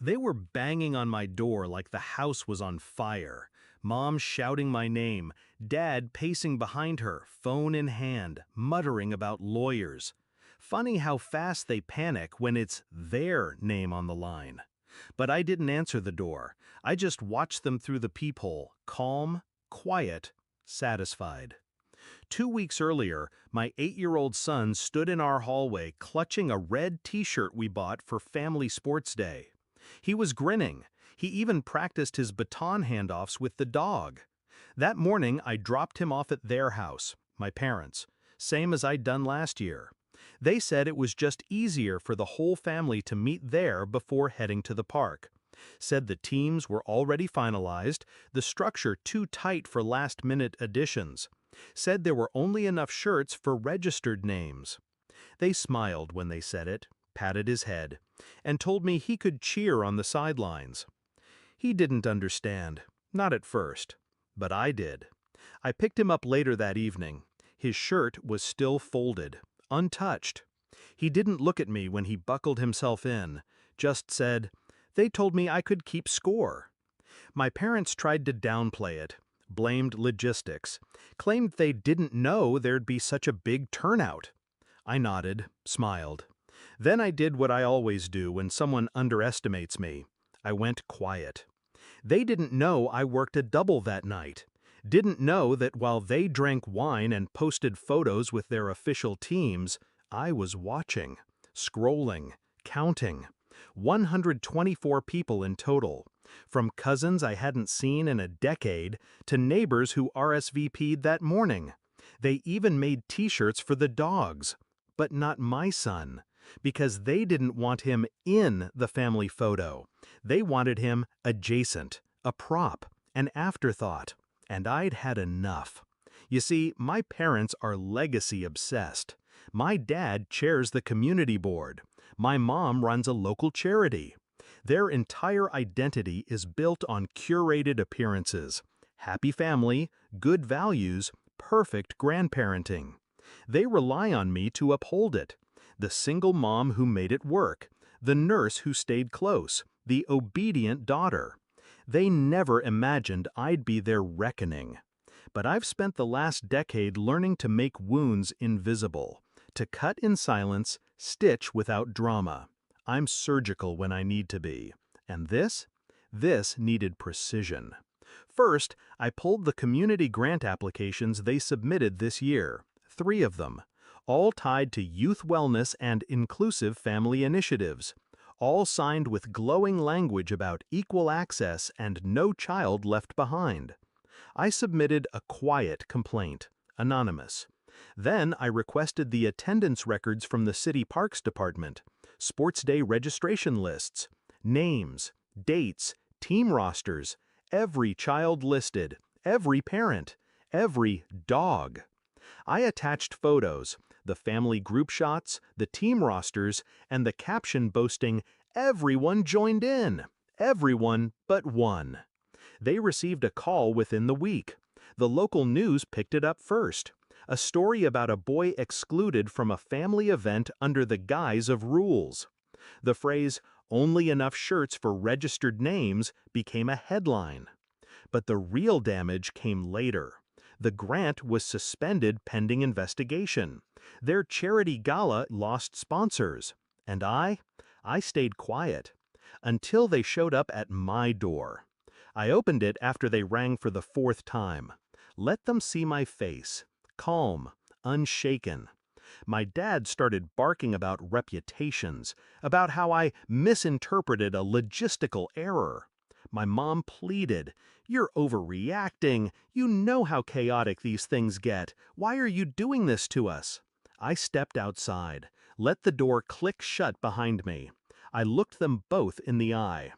They were banging on my door like the house was on fire. Mom shouting my name, Dad pacing behind her, phone in hand, muttering about lawyers. Funny how fast they panic when it's their name on the line. But I didn't answer the door. I just watched them through the peephole, calm, quiet, satisfied. 2 weeks earlier, my 8-year-old son stood in our hallway clutching a red t-shirt we bought for Family Sports Day. He was grinning. He even practiced his baton handoffs with the dog. That morning, I dropped him off at their house, my parents, same as I'd done last year. They said it was just easier for the whole family to meet there before heading to the park. Said the teams were already finalized, the structure too tight for last-minute additions. Said there were only enough shirts for registered names. They smiled when they said it, patted his head, and told me he could cheer on the sidelines. He didn't understand, not at first, but I did. I picked him up later that evening. His shirt was still folded, untouched. He didn't look at me when he buckled himself in, just said, "They told me I could keep score." My parents tried to downplay it, blamed logistics, claimed they didn't know there'd be such a big turnout. I nodded, smiled. Then I did what I always do when someone underestimates me. I went quiet. They didn't know I worked a double that night. Didn't know that while they drank wine and posted photos with their official teams, I was watching, scrolling, counting. 124 people in total. From cousins I hadn't seen in a decade to neighbors who RSVP'd that morning. They even made t-shirts for the dogs, but not my son, because they didn't want him in the family photo. They wanted him adjacent, a prop, an afterthought, and I'd had enough. You see, my parents are legacy obsessed. My dad chairs the community board. My mom runs a local charity. Their entire identity is built on curated appearances, happy family, good values, perfect grandparenting. They rely on me to uphold it. The single mom who made it work, the nurse who stayed close, the obedient daughter. They never imagined I'd be their reckoning. But I've spent the last decade learning to make wounds invisible, to cut in silence, stitch without drama. I'm surgical when I need to be. And this needed precision. First, I pulled the community grant applications they submitted this year, 3 of them, all tied to youth wellness and inclusive family initiatives, all signed with glowing language about equal access and no child left behind. I submitted a quiet complaint, anonymous. Then I requested the attendance records from the City Parks Department, Sports Day registration lists, names, dates, team rosters, every child listed, every parent, every dog. I attached photos, the family group shots, the team rosters, and the caption boasting, "Everyone joined in, everyone but one." They received a call within the week. The local news picked it up first. A story about a boy excluded from a family event under the guise of rules. The phrase, "only enough shirts for registered names," became a headline. But the real damage came later. The grant was suspended pending investigation. Their charity gala lost sponsors. And I stayed quiet. Until they showed up at my door. I opened it after they rang for the 4th time. Let them see my face. Calm, unshaken. My dad started barking about reputations, about how I misinterpreted a logistical error. My mom pleaded, "You're overreacting. You know how chaotic these things get. Why are you doing this to us?" I stepped outside, let the door click shut behind me. I looked them both in the eye.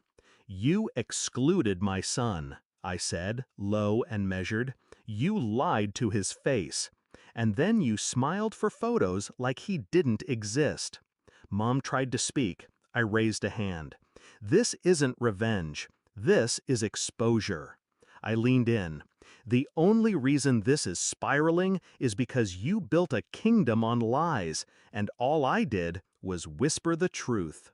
"You excluded my son," I said, low and measured. "You lied to his face. And then you smiled for photos like he didn't exist." Mom tried to speak. I raised a hand. "This isn't revenge. This is exposure." I leaned in. "The only reason this is spiraling is because you built a kingdom on lies, and all I did was whisper the truth."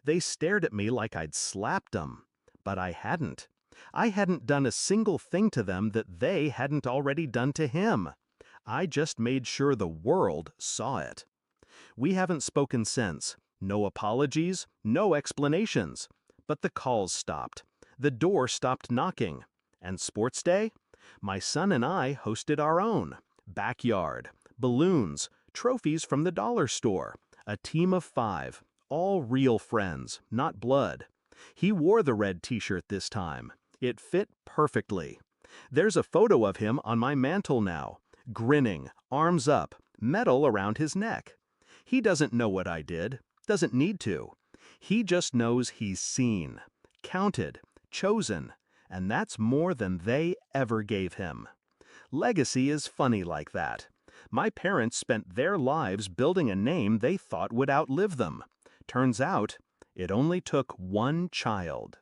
They stared at me like I'd slapped them. But I hadn't. I hadn't done a single thing to them that they hadn't already done to him. I just made sure the world saw it. We haven't spoken since. No apologies, no explanations. But the calls stopped. The door stopped knocking. And sports day? My son and I hosted our own. Backyard, balloons, trophies from the dollar store. A team of 5, all real friends, not blood. He wore the red t-shirt this time. It fit perfectly. There's a photo of him on my mantle now, grinning, arms up, medal around his neck. He doesn't know what I did, doesn't need to. He just knows he's seen, counted, chosen, and that's more than they ever gave him. Legacy is funny like that. My parents spent their lives building a name they thought would outlive them. Turns out, it only took one child.